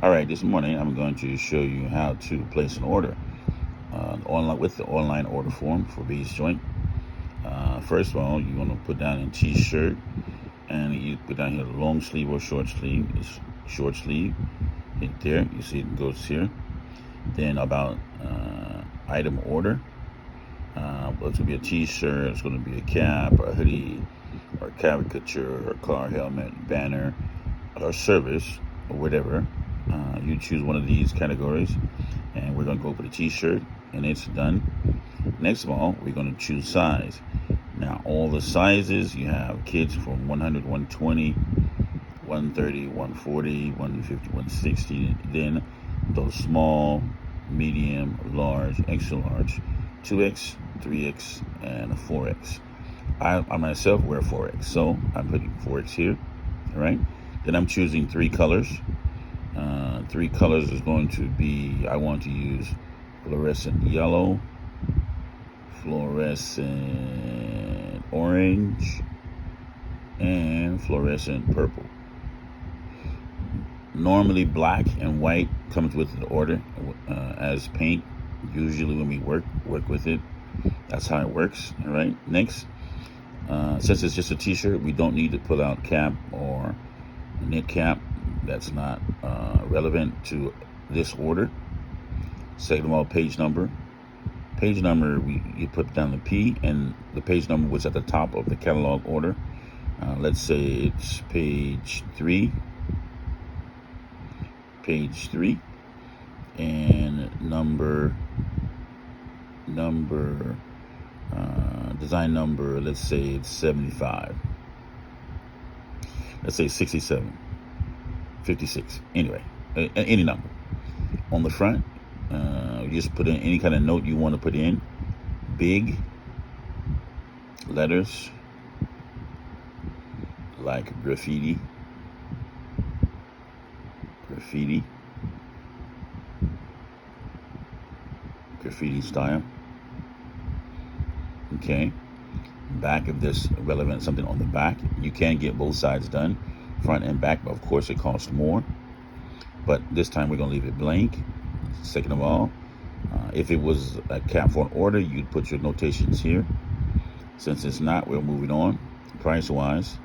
All right, this morning I'm going to show you how to place an order online with the online order form for Bees Joint. First of all, you want to put down a t-shirt, and you put down here long sleeve or short sleeve. It's short sleeve. Hit there. You see it goes here. Then about item order. It's going to be a t-shirt. It's going to be a cap, or a hoodie, or a caricature, or car helmet, banner, or service, or whatever. You choose one of these categories, and we're going to go for the t-shirt, and it's done. Next of all, we're going to choose size. Now, all the sizes, you have kids from 100, 120, 130, 140, 150, 160. Then those small, medium, large, extra large, 2X, 3X, and a 4X. I myself wear 4X, so I'm putting 4X here. All right. Then I'm choosing 3 colors. 3 colors is going to be, I want to use fluorescent yellow, fluorescent orange, and fluorescent purple. Normally black and white comes with the order as paint. Usually when we work with it, that's how it works. All right. Next, since it's just a t-shirt, we don't need to pull out cap or knit cap. That's not relevant to this order. Second of all, page number. Page number, you put down the P and the page number was at the top of the catalog order. Let's say it's page 3. Page 3. And design number, let's say it's 75. Let's say 67. 56. Anyway, any number. On the front, you just put in any kind of note you want to put in. Big letters like graffiti style. Okay. Back, if there's relevant something on the back, you can get both sides done, front and back, but of course it costs more. But this time we're going to leave it blank. Second of all, if it was a cap for an order, you'd put your notations here. Since it's not, we're moving on. Price wise,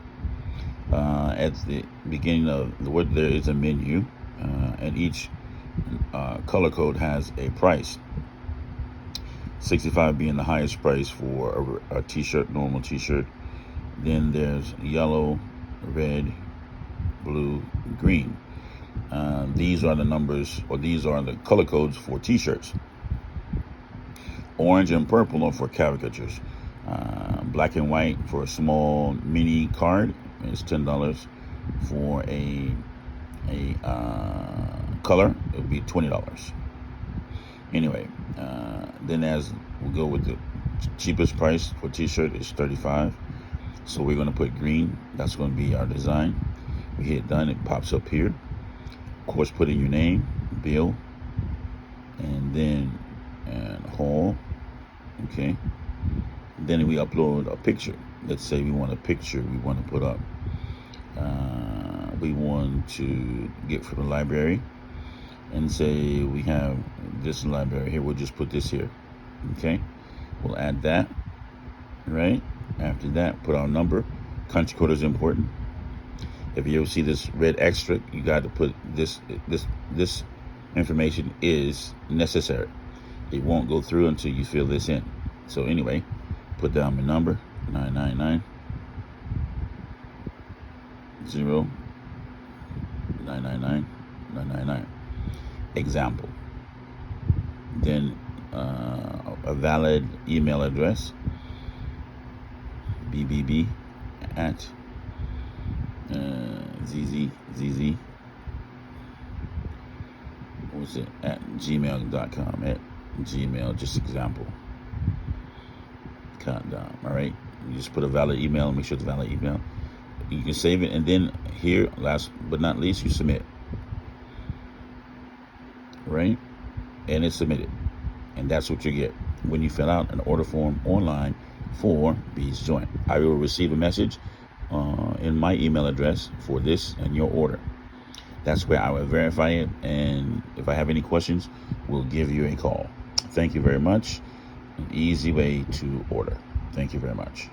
at the beginning of the word there is a menu, and each color code has a price. 65 being the highest price for a t-shirt, normal t-shirt. Then there's yellow, red, blue, green. These are the numbers, or these are the color codes for t-shirts. Orange and purple are for caricatures. Black and white for a small mini card is $10. For a color, it would be $20. Anyway, then as we go with the cheapest price for t-shirt is $35. So we're going to put green. That's going to be our design. We hit done, it pops up here. Of course, put in your name, bill, and then haul. Okay. Then we upload a picture. Let's say we want a picture we want to put up. We want to get from the library, and say we have this library here. We'll just put this here. Okay. We'll add that. Right. After that, put our number. Country code is important. If you ever see this red extra, you got to put this information is necessary. It won't go through until you fill this in. So anyway, put down my number, 999 0 999 999. Example. Then a valid email address, bbb at zz what's it at gmail.com, at gmail, just example countdown. All right, you just put a valid email, make sure it's a valid email. You can save it, and then here, last but not least, you submit. Right, and it's submitted, and that's what you get when you fill out an order form online for Bees Joint. I will receive a message in my email address for this and your order. That's where I will verify it. And if I have any questions, we'll give you a call. Thank you very much. An easy way to order. Thank you very much.